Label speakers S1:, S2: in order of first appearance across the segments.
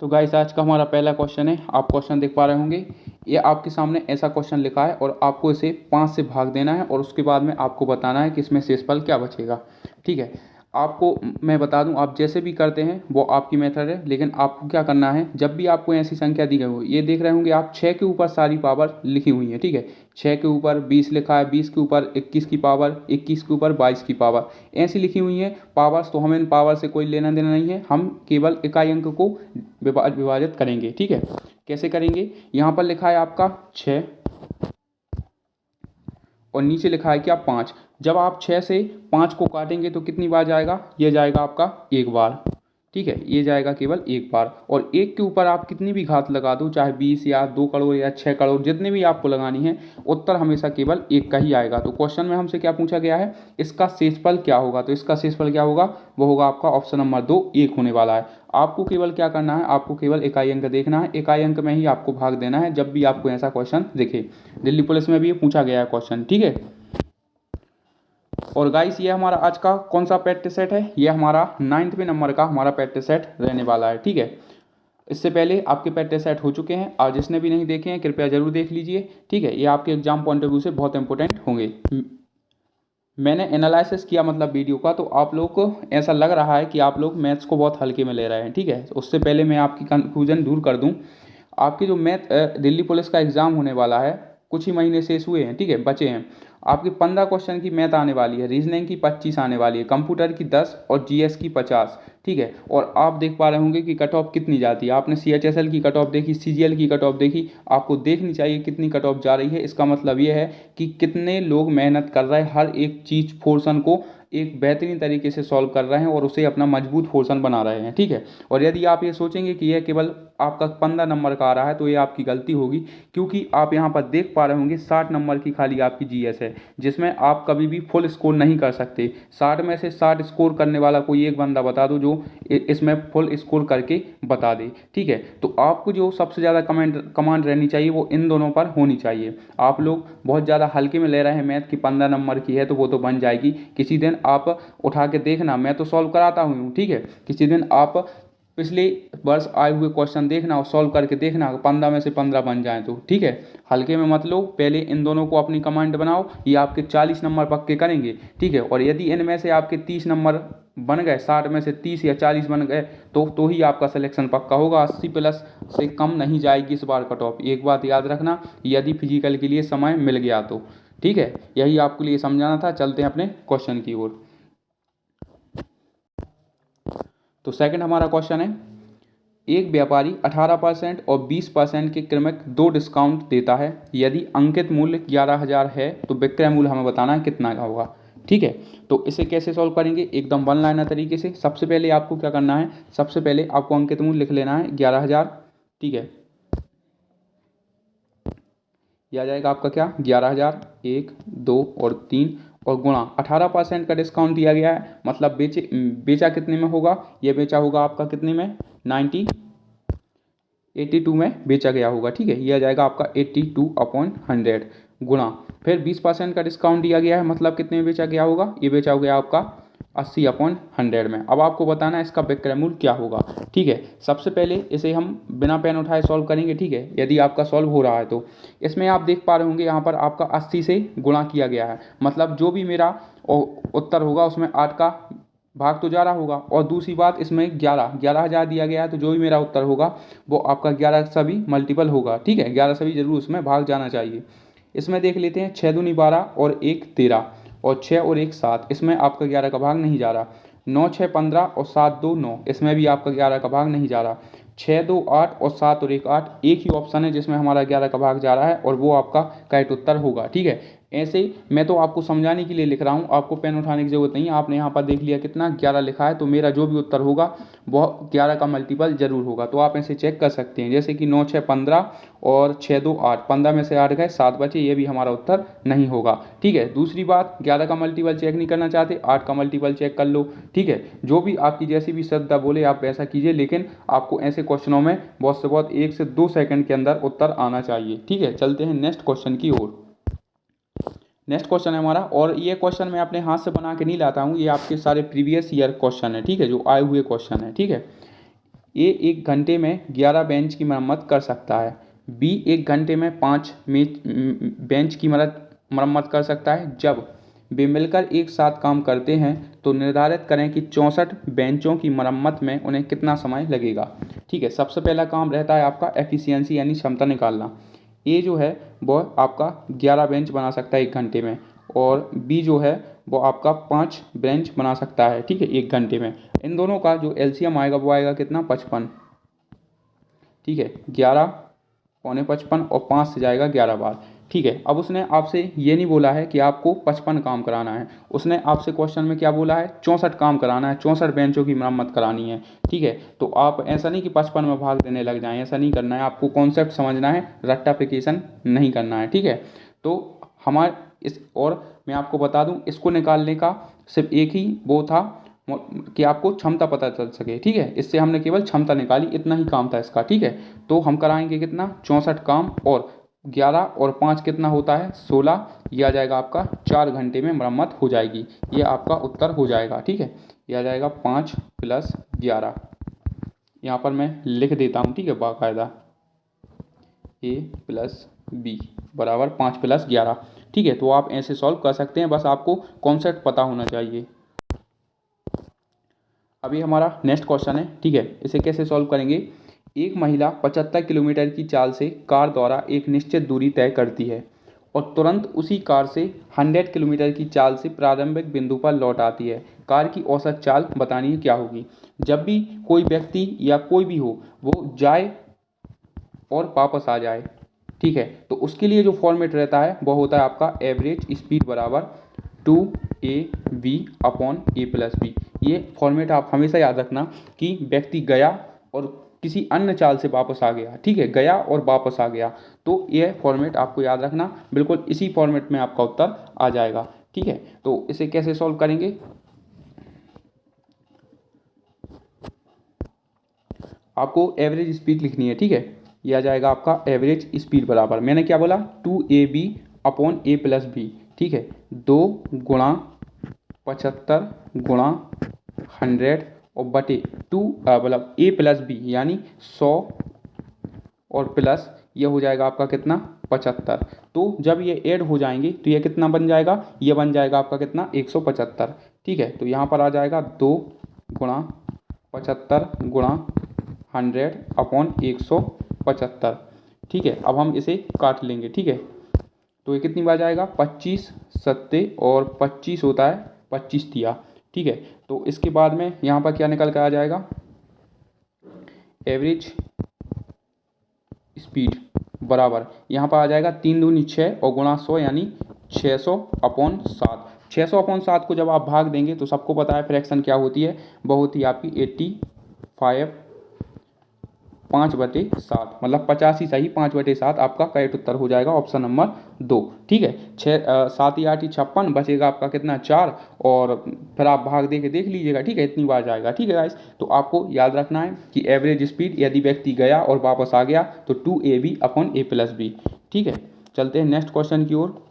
S1: तो गाइस आज का हमारा पहला क्वेश्चन है। आप क्वेश्चन देख पा रहे होंगे। ये आपके सामने ऐसा क्वेश्चन लिखा है और आपको इसे 5 से भाग देना है और उसके बाद में आपको बताना है कि इसमें शेषफल क्या बचेगा। ठीक है, आपको मैं बता दूं, आप जैसे भी करते हैं वो आपकी मेथड है, लेकिन आपको क्या करना है, जब भी आपको ऐसी संख्या दी गई हो, ये देख रहे होंगे आप 6 के ऊपर सारी पावर लिखी हुई है। ठीक है, 6 के ऊपर 20 लिखा है, 20 के ऊपर 21 की पावर, 21 के ऊपर 22 की पावर, ऐसी लिखी हुई है पावर्स। तो हमें इन पावर से कोई लेना देना नहीं है, हम केवल इकाई अंक को विभाजित करेंगे। ठीक है, कैसे करेंगे, यहाँ पर लिखा है आपका 6 और नीचे लिखा है क्या 5। जब आप 6 से 5 को काटेंगे तो कितनी बार जाएगा, ये जाएगा आपका एक बार। ठीक है, ये जाएगा केवल एक बार। और एक के ऊपर आप कितनी भी घात लगा दो, चाहे 20 या 2 करोड़ या 6 करोड़, जितनी भी आपको लगानी है, उत्तर हमेशा केवल एक का ही आएगा। तो क्वेश्चन में हमसे क्या पूछा गया है, इसका शेषफल क्या होगा। तो इसका शेषफल क्या होगा, वो होगा आपका ऑप्शन नंबर 2 1 होने वाला है। आपको केवल क्या करना है, आपको केवल इकाई अंक देखना है, इकाई अंक में ही आपको भाग देना है जब भी आपको ऐसा क्वेश्चन दिखे। दिल्ली पुलिस में भी ये पूछा गया है क्वेश्चन। ठीक है, और गाइस ये हमारा आज का कौन सा प्रैक्टिस सेट है, ये हमारा 9वें नंबर का हमारा प्रैक्टिस सेट रहने वाला है। ठीक है, इससे पहले आपके प्रैक्टिस सेट हो चुके हैं और जिसने भी नहीं देखे हैं कृपया जरूर देख लीजिए। ठीक है, ये आपके एग्जाम पॉइंट ऑफ व्यू से बहुत इंपॉर्टेंट होंगे। मैंने एनालिसिस किया मतलब वीडियो का, तो आप लोग को ऐसा लग रहा है कि आप लोग मैथ्स को बहुत हल्के में ले रहे हैं। ठीक है, उससे पहले मैं आपकी कंफ्यूजन दूर कर दूं, आपकी जो मैथ दिल्ली पुलिस का एग्ज़ाम होने वाला है, कुछ ही महीने शेष हुए हैं। ठीक है, बचे हैं आपकी 15 क्वेश्चन की मैथ आने वाली है, रीजनिंग की 25 आने वाली है, कंप्यूटर की 10 और जीएस की 50। ठीक है, और आप देख पा रहे होंगे कि कट ऑफ कितनी जाती है। आपने सीएचएसएल की कट ऑफ देखी, सीजीएल की कट ऑफ देखी, आपको देखनी चाहिए कितनी कट ऑफ जा रही है। इसका मतलब ये है कि कितने लोग मेहनत कर रहे हैं, हर एक चीज़ पोर्शन को एक बेहतरीन तरीके से सॉल्व कर रहे हैं और उसे अपना मजबूत पोर्शन बना रहे हैं। ठीक है, और यदि आप ये सोचेंगे कि यह केवल आपका 15 नंबर का आ रहा है तो ये आपकी गलती होगी, क्योंकि आप यहाँ पर देख पा रहे होंगे 60 नंबर की खाली आपकी जीएस है, जिसमें आप कभी भी फुल स्कोर नहीं कर सकते। 60 में से 60 स्कोर करने वाला कोई एक बंदा बता दो जो इसमें फुल स्कोर करके बता दे। ठीक है, तो आपको जो सबसे ज़्यादा कमांड रहनी चाहिए वो इन दोनों पर होनी चाहिए। आप लोग बहुत ज़्यादा हल्के में ले रहे हैं, मैथ की 15 नंबर की है तो वो तो बन जाएगी, किसी दिन आप उठा के देखना, मैं तो सॉल्व कराता हूँ। ठीक है, किसी दिन आप पिछले वर्ष आए हुए क्वेश्चन देखना और सॉल्व करके देखना, 15 में से 15 बन जाए तो। ठीक है, हल्के में मत लो, पहले इन दोनों को अपनी कमांड बनाओ, ये आपके 40 नंबर पक्के करेंगे। ठीक है, और यदि इनमें से आपके 30 नंबर बन गए, 60 में से 30 या 40 बन गए तो ही आपका सिलेक्शन पक्का होगा। 80 प्लस से कम नहीं जाएगी इस बार कट ऑफ, एक बात याद रखना, यदि फिजिकल के लिए समय मिल गया तो। ठीक है, यही आपके लिए समझाना था। चलते हैं अपने क्वेश्चन की ओर। तो सेकंड हमारा क्वेश्चन है, एक व्यापारी 18% और 20% के क्रमिक दो डिस्काउंट देता है। यदि अंकित मूल्य 11,000 है तो विक्रय मूल्य हमें बताना है कितना का होगा। ठीक है, तो इसे कैसे सॉल्व करेंगे, एकदम वन लाइनर तरीके से। सबसे पहले आपको क्या करना है, सबसे पहले आपको अंकित मूल्य लिख लेना है 11,000। ठीक है, यह आ जाएगा आपका क्या 11,000, 1 2 और 3 और गुणा 18% का डिस्काउंट दिया गया है, मतलब बेचा कितने में होगा, यह बेचा होगा आपका कितने में 82 में बेचा गया होगा। ठीक है, यह आ जाएगा आपका 82/100 गुणा, फिर 20% का डिस्काउंट दिया गया है, मतलब कितने में बेचा गया होगा, ये बेचा हो गया आपका 80/100 में। अब आपको बताना है इसका विक्रय मूल्य क्या होगा। ठीक है, सबसे पहले इसे हम बिना पेन उठाए सॉल्व करेंगे। ठीक है, यदि आपका सॉल्व हो रहा है तो इसमें आप देख पा रहे होंगे यहाँ पर आपका 80 से गुणा किया गया है, मतलब जो भी मेरा उत्तर होगा उसमें 8 का भाग तो जा रहा होगा। और दूसरी बात, इसमें 11,000 दिया गया है, तो जो भी मेरा उत्तर होगा वो आपका 11 से भी मल्टीपल होगा। ठीक है, 11 से भी जरूर उसमें भाग जाना चाहिए। इसमें देख लेते हैं 6 दूनी 12 और 1 13 और 6 और 1 7, इसमें आपका 11 का भाग नहीं जा रहा। 9 6 15 और 7 2 9, इसमें भी आपका 11 का भाग नहीं जा रहा। 6 2 8 और 7 और 1 8, एक ही ऑप्शन है जिसमें हमारा 11 का भाग जा रहा है और वो आपका करेक्ट उत्तर होगा। ठीक है, ऐसे ही मैं तो आपको समझाने के लिए लिख रहा हूँ, आपको पेन उठाने की जरूरत नहीं है। आपने यहाँ पर देख लिया कितना 11 लिखा है, तो मेरा जो भी उत्तर होगा वह 11 का मल्टीपल जरूर होगा। तो आप ऐसे चेक कर सकते हैं, जैसे कि 9 6 15 और 6 2 8, 15 में से 8 गए 7 बचे, ये भी हमारा उत्तर नहीं होगा। ठीक है, दूसरी बात, 11 का मल्टीपल चेक नहीं करना चाहते, 8 का मल्टीपल चेक कर लो। ठीक है, जो भी आपकी जैसी भी श्रद्धा बोले आप वैसा कीजिए, लेकिन आपको ऐसे क्वेश्चनों में बहुत से बहुत 1 से 2 सेकंड के अंदर उत्तर आना चाहिए। ठीक है, चलते हैं नेक्स्ट क्वेश्चन की ओर। नेक्स्ट क्वेश्चन है हमारा, और ये क्वेश्चन मैं अपने हाथ से बना के नहीं लाता हूँ, ये आपके सारे प्रीवियस ईयर क्वेश्चन है। ठीक है, जो आए हुए क्वेश्चन है। ठीक है, ए 1 घंटे में 11 बेंच की मरम्मत कर सकता है, बी 1 घंटे में 5 बेंच की मरम्मत कर सकता है। जब वे मिलकर एक साथ काम करते हैं तो निर्धारित करें कि 64 बेंचों की मरम्मत में उन्हें कितना समय लगेगा। ठीक है, सबसे पहला काम रहता है आपका एफिशिएंसी यानी क्षमता निकालना। ए जो है वो आपका 11 बेंच बना सकता है 1 घंटे में, और बी जो है वो आपका 5 बेंच बना सकता है, ठीक है, 1 घंटे में। इन दोनों का जो एलसीएम आएगा वो आएगा कितना, 55। ठीक है, 11 पौने 55 और 5 से जाएगा 11 बार। ठीक है, अब उसने आपसे ये नहीं बोला है कि आपको 55 काम कराना है, उसने आपसे क्वेश्चन में क्या बोला है, 64 काम कराना है, 64 बेंचों की मरम्मत करानी है। ठीक है, तो आप ऐसा नहीं कि 55 में भाग देने लग जाएं, ऐसा नहीं करना है, आपको कॉन्सेप्ट समझना है, रट्टाफिकेशन नहीं करना है। ठीक है, तो हमारे इस, और मैं आपको बता दूं, इसको निकालने का सिर्फ एक ही वो था कि आपको क्षमता पता चल सके। ठीक है, इससे हमने केवल क्षमता निकाली, इतना ही काम था इसका। ठीक है, तो हम कराएंगे कितना, 64 काम, और 11 और 5 कितना होता है, 16। यह आ जाएगा आपका 4 घंटे में मरम्मत हो जाएगी, ये आपका उत्तर हो जाएगा। ठीक है, यह आ जाएगा 5 + 11। यहाँ पर मैं लिख देता हूँ, ठीक है, बाकायदा A + B बराबर 5 + 11। ठीक है, तो आप ऐसे सॉल्व कर सकते हैं, बस आपको कॉन्सेप्ट पता होना चाहिए। अभी हमारा नेक्स्ट क्वेश्चन है। ठीक है, इसे कैसे सॉल्व करेंगे। एक महिला 75 किलोमीटर की चाल से कार द्वारा एक निश्चित दूरी तय करती है और तुरंत उसी कार से 100 किलोमीटर की चाल से प्रारंभिक बिंदु पर लौट आती है। कार की औसत चाल बतानी है क्या होगी। जब भी कोई व्यक्ति या कोई भी हो वो जाए और वापस आ जाए, ठीक है, तो उसके लिए जो फॉर्मेट रहता है वो होता है आपका एवरेज स्पीड बराबर 2AV/A+B। ये फॉर्मेट आप हमेशा याद रखना कि व्यक्ति गया और किसी अन्य चाल से वापस आ गया। ठीक है, गया और वापस आ गया, तो ये फॉर्मेट आपको याद रखना, बिल्कुल इसी फॉर्मेट में आपका उत्तर आ जाएगा। ठीक है, तो इसे कैसे सॉल्व करेंगे, आपको एवरेज स्पीड लिखनी है। ठीक है, यह आ जाएगा आपका एवरेज स्पीड बराबर, मैंने क्या बोला, 2AB/A+B। ठीक है, 2 × 75 × 100 और बटे 2 मतलब A+B यानी 100 और प्लस ये हो जाएगा आपका कितना, 75। तो जब ये ऐड हो जाएंगे तो ये कितना बन जाएगा, ये बन जाएगा आपका कितना, 175। ठीक है, तो यहाँ पर आ जाएगा 2 × 75 × 100/175। ठीक है, अब हम इसे काट लेंगे। ठीक है, तो ये कितनी बार जाएगा, 25 सत्ते और 25 होता है 25 दिया। ठीक है, तो इसके बाद में यहाँ पर क्या निकल कर आ जाएगा, एवरेज स्पीड बराबर यहाँ पर आ जाएगा 3 दूनी 6 और गुणा 100 यानी 600/7। 600/7 को जब आप भाग देंगे तो सबको पता है फ्रैक्शन क्या होती है, वो होती है आपकी 85 5/7, मतलब 85 सही, 5/7 आपका करेक्ट उत्तर हो जाएगा, ऑप्शन नंबर 2। ठीक है, 7 × 8 = 56, बचेगा आपका कितना, 4, और फिर आप भाग दे के देख लीजिएगा। ठीक है, इतनी बार जाएगा। ठीक है गाइस, तो आपको याद रखना है कि एवरेज स्पीड यदि व्यक्ति गया और वापस आ गया तो 2AB/A+B। ठीक है, चलते हैं नेक्स्ट क्वेश्चन की ओर।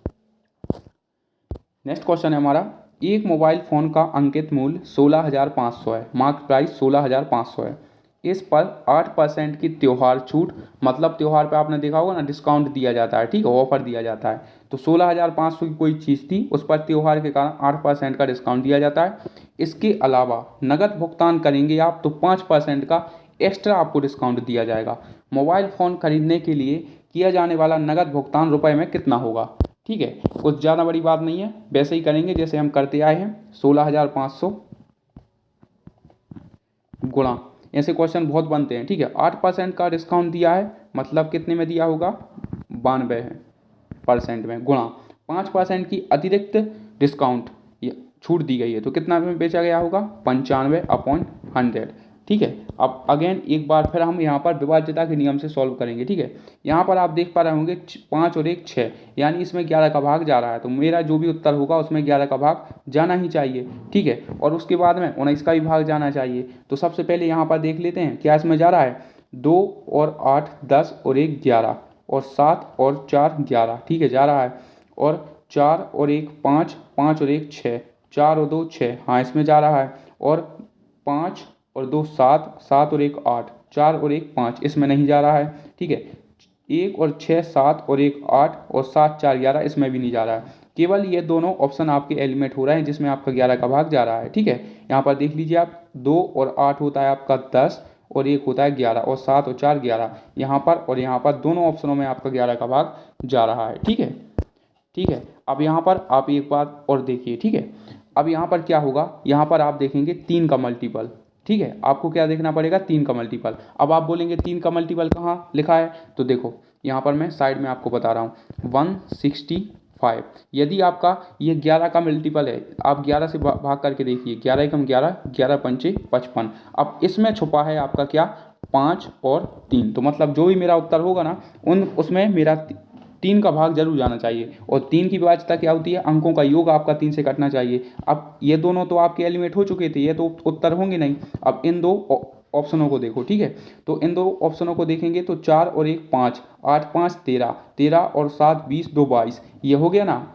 S1: नेक्स्ट क्वेश्चन है हमारा, एक मोबाइल फ़ोन का अंकित मूल्य 16,500 है, मार्केट प्राइस 16,500 है, इस पर 8% की त्यौहार छूट, मतलब त्यौहार पे आपने देखा होगा ना, डिस्काउंट दिया जाता है, ठीक है, ऑफर दिया जाता है। तो 16,500 की कोई चीज़ थी, उस पर त्यौहार के कारण 8% का डिस्काउंट दिया जाता है। इसके अलावा नगद भुगतान करेंगे आप तो 5% का एक्स्ट्रा आपको डिस्काउंट दिया जाएगा। मोबाइल फ़ोन खरीदने के लिए किया जाने वाला नगद भुगतान रुपए में कितना होगा। ठीक है, कुछ ज़्यादा बड़ी बात नहीं है, वैसे ही करेंगे जैसे हम करते आए हैं। 16,500 गुणा, ऐसे क्वेश्चन बहुत बनते हैं। ठीक है, 8% का डिस्काउंट दिया है, मतलब कितने में दिया होगा, 92% में, गुणा 5% की अतिरिक्त डिस्काउंट छूट दी गई है तो कितना में बेचा गया होगा, 95/100। ठीक है, अब अगेन एक बार फिर हम यहाँ पर विभाज्यता के नियम से सॉल्व करेंगे। ठीक है, यहाँ पर आप देख पा रहे होंगे 5 और 1 6, यानी इसमें 11 का भाग जा रहा है, तो मेरा जो भी उत्तर होगा उसमें 11 का भाग जाना ही चाहिए। ठीक है, और उसके बाद में 19 का भी भाग जाना चाहिए। तो सबसे पहले यहाँ पर देख लेते हैं क्या इसमें जा रहा है, 2 और 8 10 और 1 11 और 7 और 4 11। ठीक है, जा रहा है, और 4 और 1 5, 5 और 1 6, 4 और 2 6, हाँ इसमें जा रहा है, और 5 और 2 7, 7 और 1 8, 4 और 1 5, इसमें नहीं जा रहा है। ठीक है, 1 और 6 7 और 1 8 और 7 4 11, इसमें भी नहीं जा रहा है। केवल ये दोनों ऑप्शन आपके एलिमिनेट हो रहे हैं जिसमें आपका 11 का भाग जा रहा है। ठीक है, यहाँ पर देख लीजिए आप, 2 और 8 होता है आपका 10 और 1 होता है 11 और 7 और 4 11, यहाँ पर और यहाँ पर दोनों ऑप्शनों में आपका 11 का भाग जा रहा है। ठीक है, ठीक है। अब यहाँ पर आप एक बात और देखिए। ठीक है, अब यहाँ पर क्या होगा, यहाँ पर आप देखेंगे 3 का मल्टीपल। ठीक है, आपको क्या देखना पड़ेगा, 3 का मल्टीपल। अब आप बोलेंगे 3 का मल्टीपल कहाँ लिखा है, तो देखो यहाँ पर मैं साइड में आपको बता रहा हूँ, 165। यदि आपका ये 11 का मल्टीपल है, आप 11 से भाग करके देखिए, 11 एकम 11, 11 पंचे 55। अब इसमें छुपा है आपका क्या, 5 और 3। तो मतलब जो भी मेरा उत्तर होगा ना, उसमें मेरा 3 का भाग जरूर जाना चाहिए। और 3 की विभाज्यता क्या होती है, अंकों का योग आपका 3 से कटना चाहिए। अब ये दोनों तो आपके एलिमिनेट हो चुके थे, ये तो उत्तर होंगे नहीं। अब इन दो ऑप्शनों को देखो। ठीक है, तो इन दो ऑप्शनों को देखेंगे तो 4 और 1 5, 8 5 13, 13 और 7 20, 2 22, ये हो गया ना।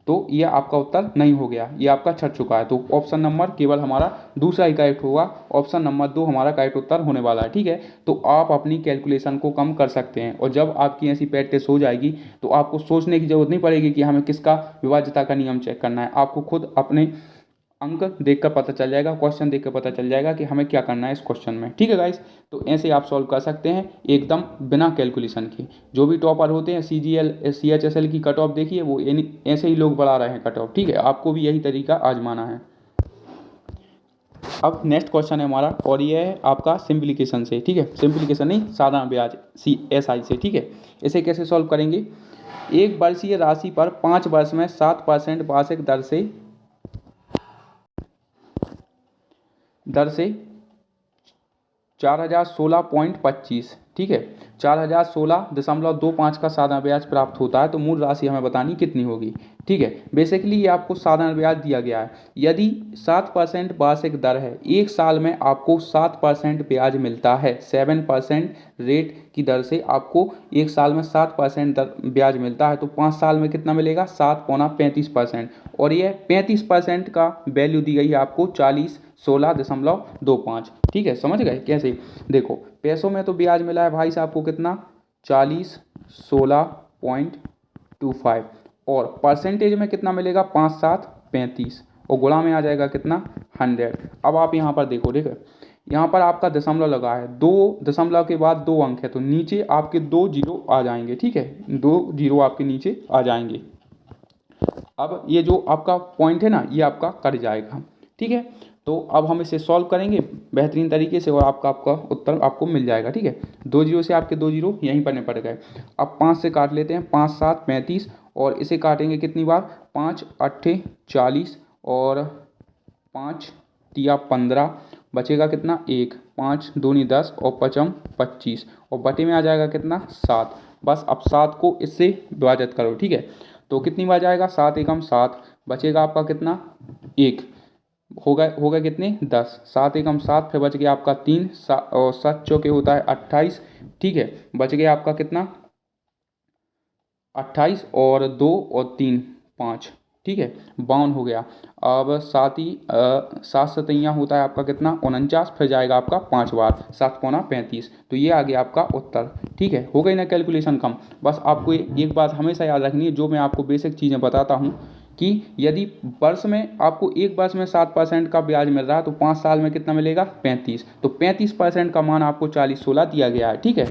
S1: तो ये आपका उत्तर नहीं हो गया, ये आपका छट चुका है। तो ऑप्शन नंबर केवल हमारा दूसरा ही करेक्ट होगा, ऑप्शन नंबर 2 हमारा करेक्ट उत्तर होने वाला है। ठीक है, तो आप अपनी कैलकुलेशन को कम कर सकते हैं, और जब आपकी ऐसी प्रैक्टिस हो जाएगी तो आपको सोचने की जरूरत नहीं पड़ेगी कि हमें किसका विभाज्यता का नियम चेक करना है। आपको खुद अपने अंक देखकर पता चल जाएगा, क्वेश्चन देखकर पता चल जाएगा कि हमें क्या करना है इस क्वेश्चन में। ठीक है गाइस, तो ऐसे आप सॉल्व कर सकते हैं एकदम बिना कैलकुलेशन के। जो भी टॉपर होते हैं CGL CHSL की कट ऑफ देखिए, वो ऐसे ही लोग बढ़ा रहे हैं कट ऑफ। ठीक है, आपको भी यही तरीका आजमाना है। अब नेक्स्ट क्वेश्चन है हमारा, और ये है आपका सिंप्लीकेशन से। ठीक है, सिंप्लीकेशन नहीं, साधारण ब्याज SI से। ठीक है, इसे कैसे सॉल्व करेंगे, एक वर्षीय राशि पर 5 वर्ष में 7% वार्षिक दर से 4016.25। ठीक है, 4016.25 का साधारण ब्याज प्राप्त होता है, तो मूल राशि हमें बतानी कितनी होगी। ठीक है, बेसिकली ये आपको साधारण ब्याज दिया गया है। यदि 7% वार्षिक दर है, एक साल में आपको 7% ब्याज मिलता है, 7% रेट की दर से आपको एक साल में 7% ब्याज मिलता है, तो 5 साल में कितना मिलेगा, 7 पौना 35%। और ये 35% का वैल्यू दी गई है आपको 16.25। ठीक है, समझ गए कैसे, देखो पैसों में तो ब्याज मिला है भाई साहब को कितना, 4016.25, और परसेंटेज में कितना मिलेगा, 5 7 35, और गुणा में आ जाएगा कितना, 100। अब आप यहाँ पर देखो, ठीक है, यहाँ पर आपका दशमलव लगा है, 2 दशमलव के बाद 2 अंक है, तो नीचे आपके 2 जीरो आ जाएंगे। ठीक है, 2 जीरो आपके नीचे आ जाएंगे। अब ये जो आपका पॉइंट है ना, ये आपका कट जाएगा। ठीक है, तो अब हम इसे सॉल्व करेंगे बेहतरीन तरीके से, और आपका उत्तर आपको मिल जाएगा। ठीक है, 2 जीरो से आपके 2 जीरो यहीं पर निपट गए। अब 5 से काट लेते हैं, 5 7 35, और इसे काटेंगे कितनी बार, 5 8 40, और 5 तिया 15, बचेगा कितना, 1, 5 दूनी 10, और 5 25, और बटे में आ जाएगा कितना, 7। बस अब 7 को इससे विभाजित करो। ठीक है, तो कितनी बार जाएगा, 7 एकम 7, बचेगा आपका कितना, 1, हो गए कितने, 10, 7 एकम 7, फिर बच गया आपका 3, और 7 चौके होता है 28। ठीक है, बच गया आपका कितना, 28, और 2 और 3 5। ठीक है, 52 हो गया। अब 7 सतैया होता है आपका कितना, 49, फिर जाएगा आपका 5 बार, 7 पौना 35, तो ये आ गया आपका उत्तर। ठीक है, हो गई ना कैलकुलेशन कम। बस आपको एक बात हमेशा याद रखनी है, जो मैं आपको बेसिक चीज़ें बताता हूँ, कि यदि वर्ष में आपको एक वर्ष में 7% का ब्याज मिल रहा है, तो 5 साल में कितना मिलेगा, 35, तो 35% का मान आपको 4016 दिया गया है। ठीक है,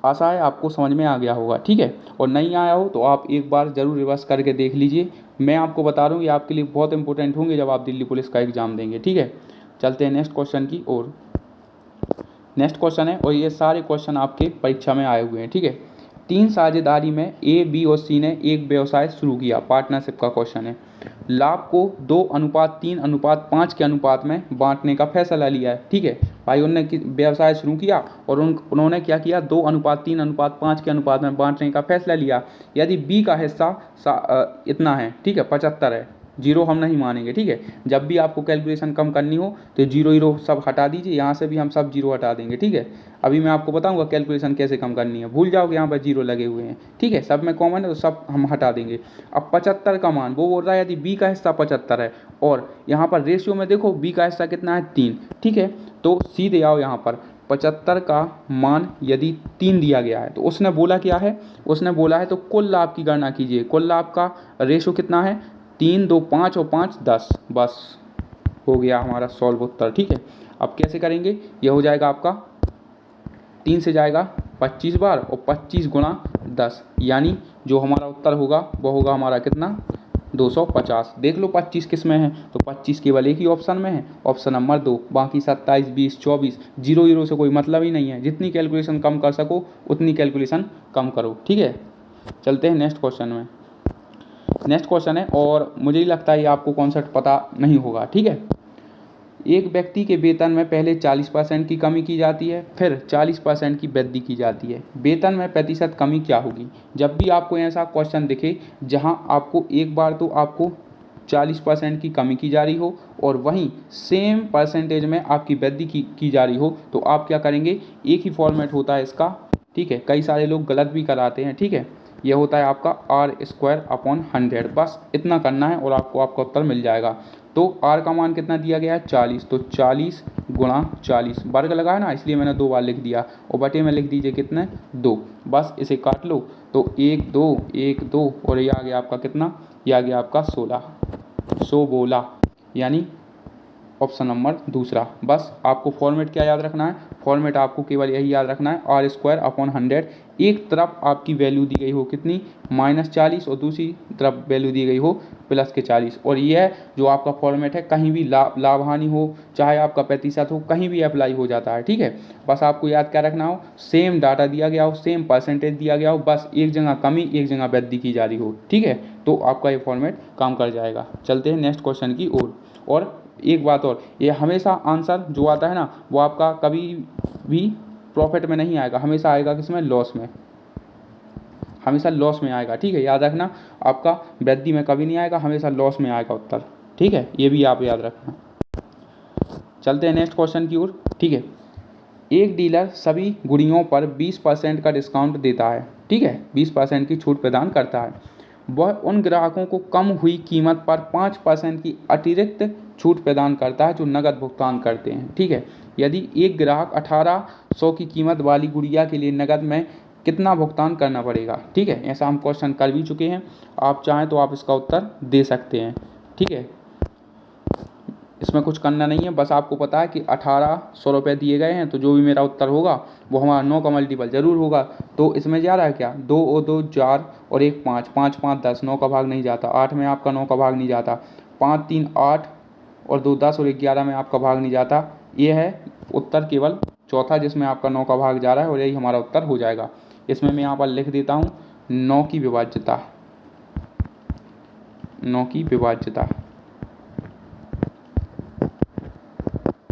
S1: आशा है आपको समझ में आ गया होगा। ठीक है, और नहीं आया हो तो आप एक बार ज़रूर रिवर्स करके देख लीजिए। मैं आपको बता रहा हूँ, ये आपके लिए बहुत इंपॉर्टेंट होंगे जब आप दिल्ली पुलिस का एग्ज़ाम देंगे। ठीक है, चलते हैं नेक्स्ट क्वेश्चन की ओर। नेक्स्ट क्वेश्चन है, और ये सारे क्वेश्चन आपके परीक्षा में आए हुए हैं। ठीक है, 3 साझेदारी में A, B और C ने एक व्यवसाय शुरू किया, पार्टनरशिप का क्वेश्चन है। लाभ को 2:3:5 के अनुपात में बांटने का फैसला लिया है। ठीक है भाई, उन्होंने व्यवसाय शुरू किया और उन्होंने क्या किया, 2:3:5 के अनुपात में बांटने का फैसला लिया। यदि B का हिस्सा इतना है, ठीक है, 75 है, जीरो हम नहीं मानेंगे, ठीक है। जब भी आपको कैलकुलेशन कम करनी हो तो जीरो हीरो सब हटा दीजिए, यहाँ से भी हम सब जीरो हटा देंगे, ठीक है। अभी मैं आपको बताऊंगा कैलकुलेशन कैसे कम करनी है, भूल जाओगे यहाँ पर जीरो लगे हुए हैं, ठीक है। सब में कॉमन है तो सब हम हटा देंगे। अब 75 का मान वो बोल रहा है यदि बी का हिस्सा 75 है और यहाँ पर रेशियो में देखो बी का हिस्सा कितना है 3, ठीक है। तो सीधे आओ यहाँ पर 75 का मान यदि 3 दिया गया है तो उसने बोला क्या है, उसने बोला है तो कुल लाभ की गणना कीजिए। कुल लाभ का रेशियो कितना है 3, 2, 5 और 5 10, बस हो गया हमारा सॉल्व उत्तर, ठीक है। अब कैसे करेंगे, ये हो जाएगा आपका 3 से जाएगा 25 बार और 25 गुणा 10, यानी जो हमारा उत्तर होगा वो होगा हमारा कितना 250। देख लो 25 किस में है, तो 25 केवल एक ही ऑप्शन में है, ऑप्शन नंबर 2। बाकी 27, 20, 24 जीरो हीरो से कोई मतलब ही नहीं है। जितनी कैलकुलेशन कम कर सको उतनी कैलकुलेशन कम करो, ठीक है। चलते हैं नेक्स्ट क्वेश्चन में। नेक्स्ट क्वेश्चन है और मुझे ही लगता है ये आपको कॉन्सेप्ट पता नहीं होगा, ठीक है। एक व्यक्ति के वेतन में पहले 40% की कमी की जाती है, फिर 40% की वृद्धि की जाती है। वेतन में प्रतिशत कमी क्या होगी। जब भी आपको ऐसा क्वेश्चन दिखे जहां आपको एक बार तो आपको 40% की कमी की जा रही हो और वहीं सेम परसेंटेज में आपकी वृद्धि की जा रही हो, तो आप क्या करेंगे, एक ही फॉर्मेट होता है इसका, ठीक है। कई सारे लोग गलत भी कराते हैं, ठीक है। यह होता है आपका r²/100, बस इतना करना है और आपको आपका उत्तर मिल जाएगा। तो r का मान कितना दिया गया है 40, तो 40 गुणा 40, वर्ग लगा है ना इसलिए मैंने 2 बार लिख दिया, और बटे में लिख दीजिए कितने 2, बस इसे काट लो तो 1 2 1 2 और ये आ गया आपका कितना, ये आ गया आपका 16 यानी ऑप्शन नंबर दूसरा। बस आपको फॉर्मेट क्या याद रखना है, फॉर्मेट आपको केवल यही याद रखना है r²/100। एक तरफ आपकी वैल्यू दी गई हो कितनी -40 और दूसरी तरफ वैल्यू दी गई हो +40, और यह जो आपका फॉर्मेट है कहीं भी लाभ हानि हो चाहे आपका प्रतिशत हो कहीं भी अप्लाई हो जाता है, ठीक है। बस आपको याद क्या रखना हो, सेम डाटा दिया गया हो, सेम परसेंटेज दिया गया हो, बस एक जगह कमी एक जगह वृद्धि की जा रही हो, ठीक है। तो आपका ये फॉर्मेट काम कर जाएगा। चलते हैं नेक्स्ट क्वेश्चन की ओर। और एक बात और, ये हमेशा आंसर जो आता है ना वो आपका कभी भी प्रॉफिट में नहीं आएगा, हमेशा आएगा किसमें, लॉस में, हमेशा लॉस में आएगा, ठीक है। याद रखना, आपका वृद्धि में कभी नहीं आएगा, हमेशा लॉस में आएगा उत्तर, ठीक है। ये भी आप याद रखना। चलते हैं नेक्स्ट क्वेश्चन की ओर, ठीक है। एक डीलर सभी गुड़ियों पर 20% का डिस्काउंट देता है, ठीक है, 20% की छूट प्रदान करता है। वह उन ग्राहकों को कम हुई कीमत पर 5% की अतिरिक्त छूट प्रदान करता है जो नकद भुगतान करते हैं, ठीक है। यदि एक ग्राहक 1800 की कीमत वाली गुड़िया के लिए नकद में कितना भुगतान करना पड़ेगा, ठीक है। ऐसा हम क्वेश्चन कर भी चुके हैं, आप चाहें तो आप इसका उत्तर दे सकते हैं, ठीक है। इसमें कुछ करना नहीं है, बस आपको पता है कि 1800 रुपये दिए गए हैं, तो जो भी मेरा उत्तर होगा वो हमारा 9 का मल्टीपल ज़रूर होगा। तो इसमें जा रहा है क्या, 2 और 2 4 और 1 5, 5 5 10, 9 का भाग नहीं जाता, 8 में आपका 9 का भाग नहीं जाता, 5 3 8 और 2 10 और 11 में आपका भाग नहीं जाता। ये है उत्तर केवल चौथा जिसमें आपका 9 का भाग जा रहा है और यही हमारा उत्तर हो जाएगा। इसमें मैं यहाँ पर लिख देता हूँ 9 की विभाज्यता, 9 की विभाज्यता,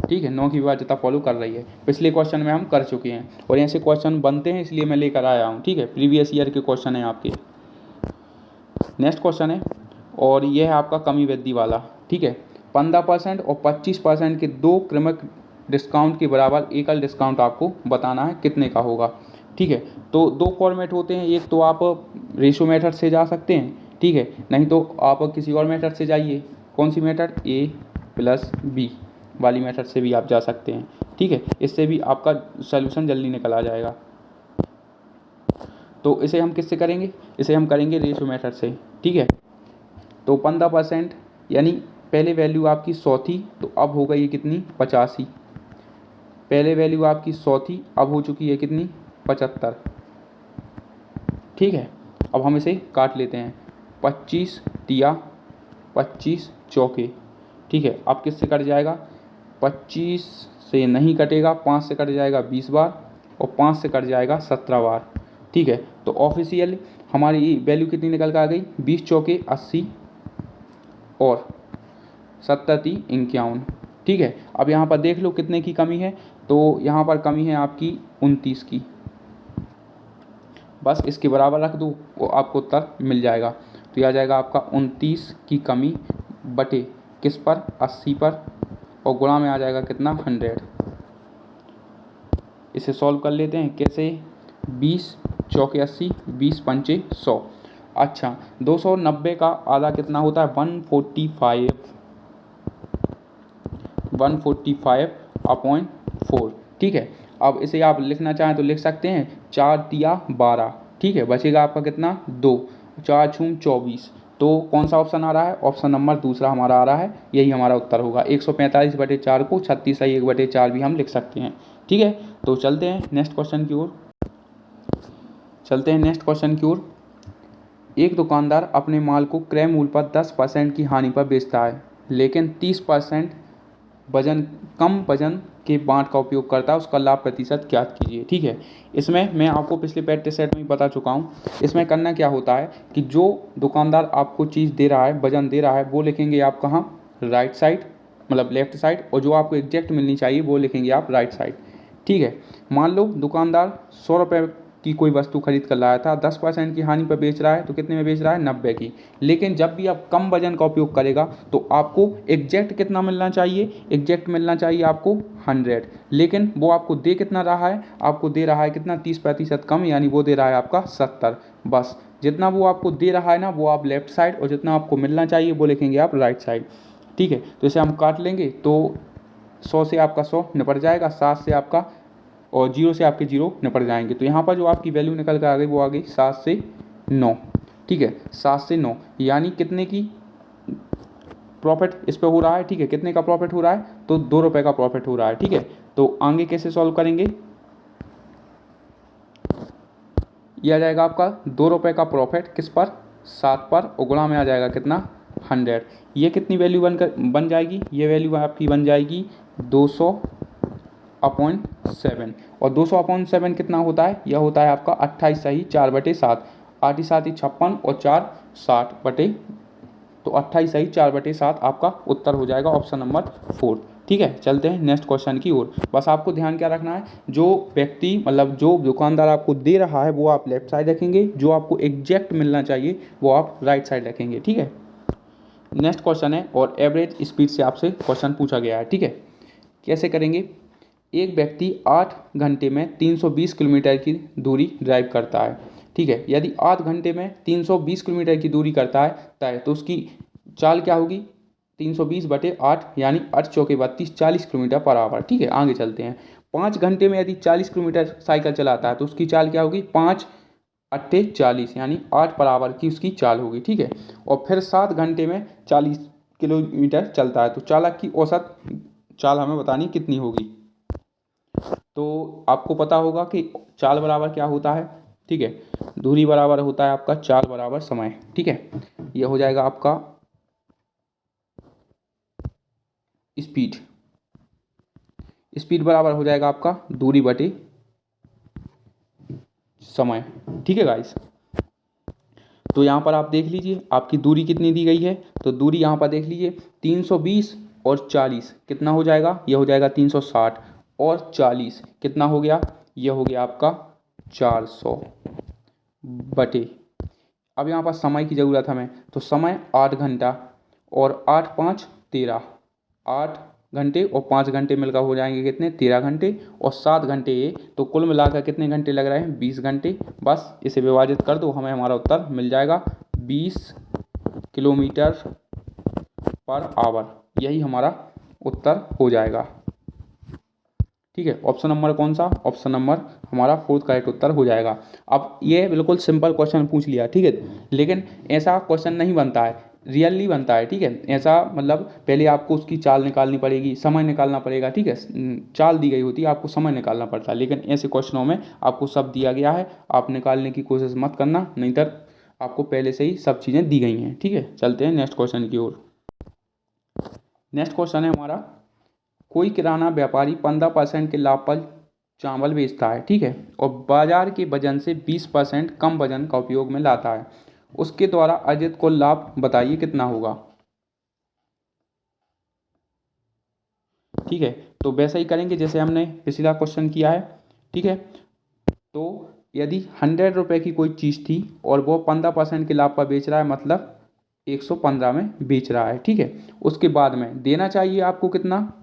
S1: ठीक है। 9 की विभाज्यता फॉलो कर रही है, पिछले क्वेश्चन में हम कर चुके हैं और ऐसे क्वेश्चन बनते हैं इसलिए मैं लेकर आया हूँ, ठीक है। प्रीवियस ईयर के क्वेश्चन हैं आपके। नेक्स्ट क्वेश्चन है और यह है आपका कमी वृद्धि वाला, ठीक है। 15% और 25% के दो क्रमिक डिस्काउंट के बराबर एकल डिस्काउंट आपको बताना है कितने का होगा, ठीक है। तो दो फॉर्मेट होते हैं, एक तो आप रेशो मेथड से जा सकते हैं, ठीक है, नहीं तो आप किसी और मेथड से जाइए। कौन सी मेथड, A+B वाली मेथड से भी आप जा सकते हैं, ठीक है। इससे भी आपका सलूशन जल्दी निकल आ जाएगा। तो इसे हम किससे करेंगे, इसे हम करेंगे रेशो मेथड से, ठीक है। तो 15% यानी पहले वैल्यू आपकी 100 थी तो अब हो गई कितनी 85, पहले वैल्यू आपकी 100 थी अब हो चुकी है कितनी 75, ठीक है। अब हम इसे काट लेते हैं, 25 दिया 25 चौके, ठीक है। अब किससे कट जाएगा, 25 से नहीं कटेगा, 5 से कट जाएगा 20 बार और 5 से कट जाएगा 17 बार, ठीक है। तो ऑफिशियल हमारी वैल्यू कितनी निकल कर आ गई, 20 चौके 80 और 70 51, ठीक है। अब यहाँ पर देख लो कितने की कमी है, तो यहाँ पर कमी है आपकी 29 की, बस इसके बराबर रख दो वो आपको उत्तर मिल जाएगा। तो यह आ जाएगा आपका 29 की कमी बटे किस पर, 80 पर, और गुणा में आ जाएगा कितना, 100। इसे सॉल्व कर लेते हैं कैसे, 20 चौके 80, 20 पंचे 100। अच्छा, 290 का आधा कितना होता है, 145, 145/4। ठीक है, अब इसे आप लिखना चाहें तो लिख सकते हैं, 4 तिया 12। ठीक है, बचेगा आपका कितना, 2, 4 छूम 24। तो कौन सा ऑप्शन आ रहा है, ऑप्शन नंबर दूसरा हमारा आ रहा है, यही हमारा उत्तर होगा। 145/4 को 36/1/4 भी हम लिख सकते हैं। ठीक है, तो चलते हैं नेक्स्ट क्वेश्चन की ओर। एक दुकानदार अपने माल को क्रय मूल्य पर 10% की हानि पर बेचता है, लेकिन 30% कम वजन के बाट का उपयोग करता है, उसका लाभ प्रतिशत ज्ञात कीजिए। ठीक है, इसमें मैं आपको पिछले प्रैक्टिस सेट में ही बता चुका हूँ। इसमें करना क्या होता है कि जो दुकानदार आपको चीज़ दे रहा है, वजन दे रहा है, वो लिखेंगे आप कहाँ, राइट साइड, मतलब लेफ्ट साइड, और जो आपको एग्जैक्ट मिलनी चाहिए वो लिखेंगे आप राइट साइड। ठीक है, मान लो दुकानदार 100 रुपये की कोई वस्तु खरीद कर लाया था, 10% की हानि पर बेच रहा है, तो कितने में बेच रहा है, 90 की। लेकिन जब भी आप कम वजन का उपयोग करेगा तो आपको एग्जैक्ट कितना मिलना चाहिए, एग्जैक्ट मिलना चाहिए आपको 100, लेकिन वो आपको दे कितना रहा है, आपको दे रहा है कितना, 30% कम, यानी वो दे रहा है आपका 70। बस जितना वो आपको दे रहा है ना, वो आप लेफ्ट साइड, और जितना आपको मिलना चाहिए वो लिखेंगे आप राइट साइड। ठीक है, तो इसे हम काट लेंगे, तो 100 से आपका 100 निपट जाएगा, 7 से आपका, और 0 से आपके 0 निपट जाएंगे। तो यहाँ पर जो आपकी वैल्यू निकल कर आ गई वो आ गई 7 से 9। ठीक है, 7 से 9 यानी कितने की प्रॉफिट इस पे हो रहा है। ठीक है, कितने का प्रॉफिट हो रहा है, तो 2 रुपये का प्रॉफिट हो रहा है। ठीक है, तो आगे कैसे सॉल्व करेंगे, ये आ जाएगा आपका 2 रुपये का प्रॉफिट किस पर, 7 पर, और गुणा में आ जाएगा कितना, 100। ये कितनी वैल्यू बन जाएगी, ये वैल्यू आपकी बन जाएगी 200/7। और 200/7 कितना होता है, यह होता है आपका 28 सही 4/7, 8 7 56, और 4 60 तो 28 सही 4/7 आपका उत्तर हो जाएगा, ऑप्शन नंबर 4। ठीक है, चलते हैं नेक्स्ट क्वेश्चन की ओर। बस आपको ध्यान क्या रखना है, जो व्यक्ति मतलब जो दुकानदार आपको दे रहा है वो आप लेफ्ट साइड रखेंगे, जो आपको एग्जैक्ट मिलना चाहिए वो आप राइट साइड रखेंगे। ठीक है, नेक्स्ट क्वेश्चन है, और एवरेज स्पीड से आपसे क्वेश्चन पूछा गया है। ठीक है, कैसे करेंगे, एक व्यक्ति 8 घंटे में 320 किलोमीटर की दूरी ड्राइव करता है। ठीक है, यदि 8 घंटे में 320 किलोमीटर की दूरी करता है तो उसकी चाल क्या होगी, 320/8 यानी 8 चौके 32, 40 किलोमीटर पर आवर। ठीक है, आगे चलते हैं। 5 घंटे में यदि 40 किलोमीटर साइकिल चलाता है तो उसकी चाल क्या होगी, 5 8 40 यानी 8 पर आवर की उसकी चाल होगी। ठीक है, और फिर 7 घंटे में 40 किलोमीटर चलता है तो चालक की औसत चाल हमें बतानी कितनी होगी। तो आपको पता होगा कि चाल बराबर क्या होता है। ठीक है, दूरी बराबर होता है आपका चाल बराबर समय। ठीक है, यह हो जाएगा आपका स्पीड, स्पीड बराबर हो जाएगा आपका दूरी बटे समय। ठीक है गाइस, तो यहाँ पर आप देख लीजिए आपकी दूरी कितनी दी गई है, तो दूरी यहाँ पर देख लीजिए 320 और 40 कितना हो जाएगा, यह हो जाएगा 360, और 40 कितना हो गया, यह हो गया आपका 400 बटे, अब यहाँ पर समय की ज़रूरत हमें, तो समय 8 घंटा, और 8 5 13, 8 घंटे और 5 घंटे मिलकर हो जाएंगे कितने, 13 घंटे, और 7 घंटे ये, तो कुल मिलाकर कितने घंटे लग रहे हैं, 20 घंटे। बस इसे विभाजित कर दो, हमें हमारा उत्तर मिल जाएगा 20 किलोमीटर पर आवर, यही हमारा उत्तर हो जाएगा। ठीक है, ऑप्शन नंबर कौन सा, ऑप्शन नंबर हमारा 4th करेक्ट उत्तर हो जाएगा। अब ये बिल्कुल सिंपल क्वेश्चन पूछ लिया। ठीक है, लेकिन ऐसा क्वेश्चन नहीं बनता है, रियली बनता है। ठीक है, ऐसा मतलब पहले आपको उसकी चाल निकालनी पड़ेगी, समय निकालना पड़ेगा। ठीक है, चाल दी गई होती है, आपको समय निकालना पड़ता है, लेकिन ऐसे क्वेश्चनों में आपको सब दिया गया है, आप निकालने की कोशिश मत करना, नहीं तो आपको पहले से ही सब चीज़ें दी गई हैं। ठीक है, चलते हैं नेक्स्ट क्वेश्चन की ओर। नेक्स्ट क्वेश्चन है हमारा, कोई किराना व्यापारी 15% के लाभ पर चावल बेचता है। ठीक है, और बाजार के वजन से 20% कम वजन का उपयोग में लाता है, उसके द्वारा अर्जित कुल लाभ बताइए कितना होगा। ठीक है, तो वैसा ही करेंगे जैसे हमने पिछला क्वेश्चन किया है। ठीक है, तो यदि 100 रुपये की कोई चीज़ थी और वो 15% के लाभ पर बेच रहा है, मतलब 115 में बेच रहा है, ठीक है। उसके बाद में देना चाहिए आपको कितना,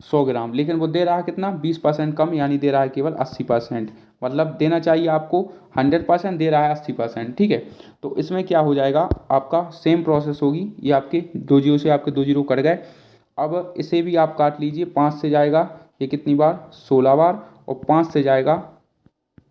S1: 100 ग्राम, लेकिन वो दे रहा है कितना, 20% कम, यानी दे रहा है केवल 80%। मतलब देना चाहिए आपको 100%, दे रहा है 80%, ठीक है। तो इसमें क्या हो जाएगा, आपका सेम प्रोसेस होगी। ये आपके 2 जीरो से आपके 2 जीरो कट गए। अब इसे भी आप काट लीजिए, 5 से जाएगा ये कितनी बार, 16 बार, और 5 से जाएगा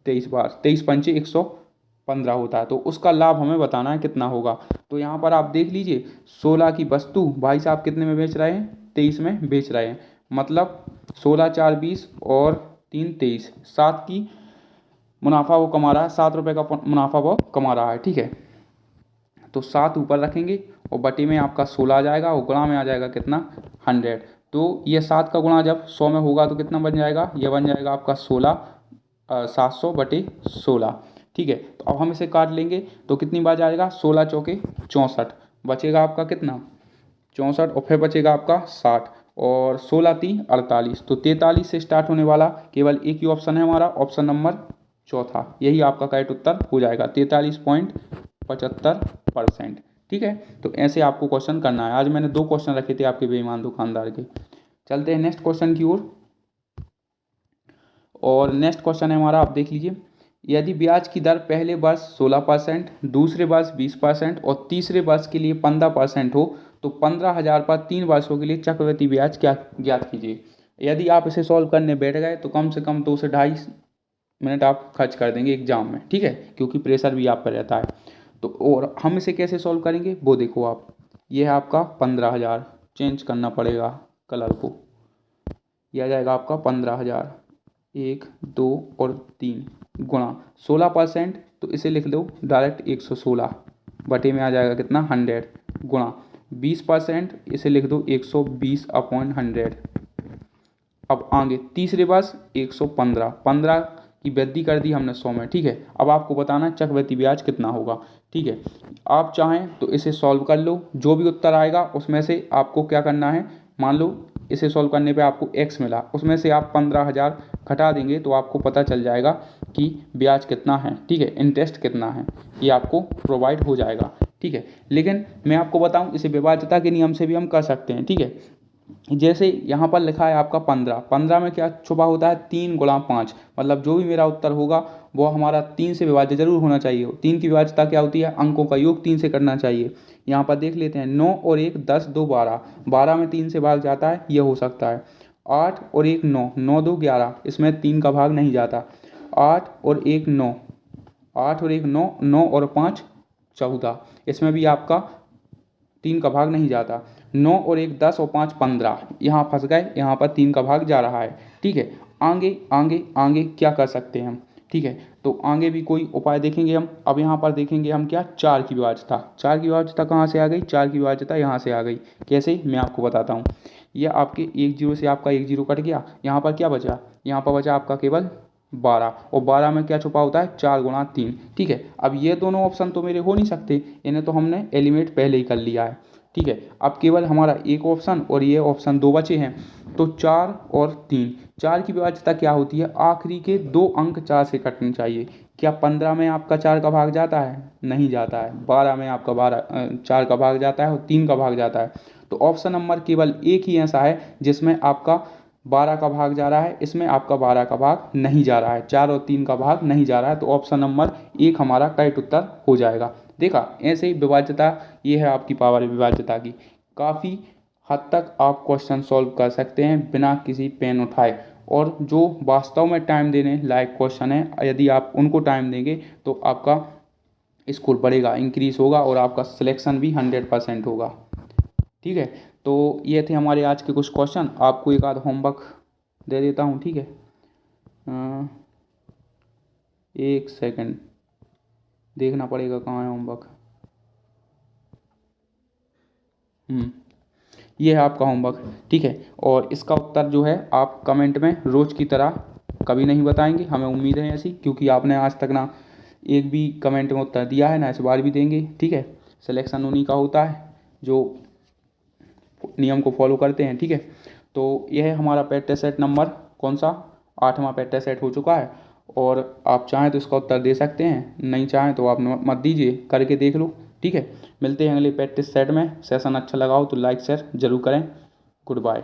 S1: 23 बार, 23 पंचे 115 होता है। तो उसका लाभ हमें बताना है कितना होगा। तो यहाँ पर आप देख लीजिए, 16 की वस्तु भाई साहब कितने में बेच रहे हैं, 23 में बेच रहे हैं। मतलब 16 4 20 और 3 23, 7 की मुनाफा वो कमा रहा है, 7 रुपये का मुनाफा वो कमा रहा है, ठीक है। तो 7 ऊपर रखेंगे और बटे में आपका 16 आ जाएगा, और गुणा में आ जाएगा कितना, 100। तो ये 7 का गुणा जब 100 में होगा तो कितना बन जाएगा, ये बन जाएगा आपका 700 बटे 16, ठीक है। तो अब हम इसे काट लेंगे तो कितनी बार जाएगा, 16 चौके 64, बचेगा आपका कितना, 64, और फिर बचेगा आपका 60, और 16 3 48। तो 43 से स्टार्ट होने वाला केवल एक ही ऑप्शन है हमारा, ऑप्शन नंबर चौथा। यही आपका करेक्ट उत्तर हो जाएगा, 43.75%, ठीक है। तो ऐसे आपको क्वेश्चन करना है। आज मैंने 2 क्वेश्चन रखे थे आपके बेईमान दुकानदार के। चलते हैं नेक्स्ट क्वेश्चन की ओर। और नेक्स्ट क्वेश्चन है हमारा, आप देख लीजिए। यदि ब्याज की दर पहले वर्ष 16%, दूसरे वर्ष 20% और तीसरे वर्ष के लिए 15% हो, तो 15,000 पर 3 वर्षों के लिए चक्रवृद्धि ब्याज क्या ज्ञात कीजिए। यदि आप इसे सॉल्व करने बैठ गए तो कम से कम 2 से 2.5 मिनट आप खर्च कर देंगे एग्जाम में, ठीक है, क्योंकि प्रेशर भी आप पर रहता है। तो और हम इसे कैसे सॉल्व करेंगे वो देखो आप। ये है आपका 15,000, चेंज करना पड़ेगा कलर को, यह आ जाएगा आपका 15,000, 1 2 और 3 गुणा 16%, तो इसे लिख दो डायरेक्ट 116, बटे में आ जाएगा कितना, 100, गुणा 20%, इसे लिख दो 120/100। अब आगे तीसरे वर्ष 115, 15 की वृद्धि कर दी हमने 100 में, ठीक है। अब आपको बताना है चक्रवृद्धि ब्याज कितना होगा, ठीक है। आप चाहें तो इसे सॉल्व कर लो, जो भी उत्तर आएगा उसमें से आपको क्या करना है, मान लो इसे सॉल्व करने पे आपको x मिला, उसमें से आप 15,000 घटा देंगे तो आपको पता चल जाएगा कि ब्याज कितना है, ठीक है, इंटरेस्ट कितना है, ये आपको प्रोवाइड हो जाएगा, ठीक है। लेकिन मैं आपको बताऊं, इसे विभाज्यता के नियम से भी हम कर सकते हैं, ठीक है। जैसे यहाँ पर लिखा है आपका 15, 15 में क्या छुपा होता है, 3 गुणा 5, मतलब जो भी मेरा उत्तर होगा वो हमारा 3 से विभाज्य जरूर होना चाहिए। 3 की विभाज्यता क्या होती है, अंकों का योग 3 से करना चाहिए। यहाँ पर देख लेते हैं, 9 और 1 10 2 12, 12 में 3 से भाग जाता है, ये हो सकता है। 8 और 1 9, 9 2 11, इसमें 3 का भाग नहीं जाता। 8 और 1 9, 8 और 1 9, 9 और 5 14, इसमें भी आपका 3 का भाग नहीं जाता। 9 और 1 10 और 5 15, यहाँ फंस गए, यहाँ पर 3 का भाग जा रहा है, ठीक है। आगे आगे आगे क्या कर सकते हैं हम, ठीक है। तो आगे भी कोई उपाय देखेंगे हम। अब यहाँ पर देखेंगे हम क्या, 4 की विभाज्यता। 4 की विभाज्यता कहाँ से आ गई, 4 की विभाज्यता यहाँ से आ गई। कैसे, मैं आपको बताता हूँ। यह आपके 1 जीरो से आपका 1 जीरो कट गया, यहाँ पर क्या बचा, यहाँ पर बचा आपका केवल 12, और 12 में क्या छुपा होता है, 4 गुणा 3, ठीक है। अब ये दोनों ऑप्शन तो मेरे हो नहीं सकते, इन्हें तो हमने एलिमिनेट पहले ही कर लिया है, ठीक है। अब केवल हमारा एक ऑप्शन और ये ऑप्शन 2 बचे हैं। तो 4 और 3, 4 की विभाज्यता क्या होती है, आखिरी के 2 अंक 4 से कटने चाहिए। क्या 15 में आपका 4 का भाग जाता है, नहीं जाता है। 12 में आपका 4 का भाग जाता है और 3 का भाग जाता है। तो ऑप्शन नंबर केवल एक ही ऐसा है जिसमें आपका 12 का भाग जा रहा है, इसमें आपका 12 का भाग नहीं जा रहा है, 4 और 3 का भाग नहीं जा रहा है। तो ऑप्शन नंबर 1 हमारा करेक्ट उत्तर हो जाएगा। देखा, ऐसे ही विभाज्यता, ये है आपकी पावर विभाज्यता की। काफ़ी हद तक आप क्वेश्चन सॉल्व कर सकते हैं बिना किसी पेन उठाए, और जो वास्तव में टाइम देने लायक क्वेश्चन है, यदि आप उनको टाइम देंगे तो आपका स्कोर बढ़ेगा, इंक्रीज होगा, और आपका सिलेक्शन भी 100% होगा, ठीक है। तो ये थे हमारे आज के कुछ क्वेश्चन। आपको एक आध होमवर्क दे देता हूँ, ठीक है। एक सेकंड, देखना पड़ेगा कहाँ है होमवर्क। ये है आपका होमवर्क, ठीक है। और इसका उत्तर जो है आप कमेंट में रोज़ की तरह कभी नहीं बताएंगे, हमें उम्मीद है ऐसी, क्योंकि आपने आज तक ना एक भी कमेंट में उत्तर दिया है, ना इस बार भी देंगे, ठीक है। सिलेक्शन उन्हीं का होता है जो नियम को फॉलो करते हैं, ठीक है। तो यह है हमारा पेट टेस्ट सेट नंबर कौन सा, 8वां पेट टेस्ट सेट हो चुका है। और आप चाहें तो इसका उत्तर दे सकते हैं, नहीं चाहें तो आप मत दीजिए, करके देख लो, ठीक है, मिलते हैं अगले प्रैक्टिस सेट में। सेशन अच्छा लगा हो तो लाइक शेयर जरूर करें। Good bye.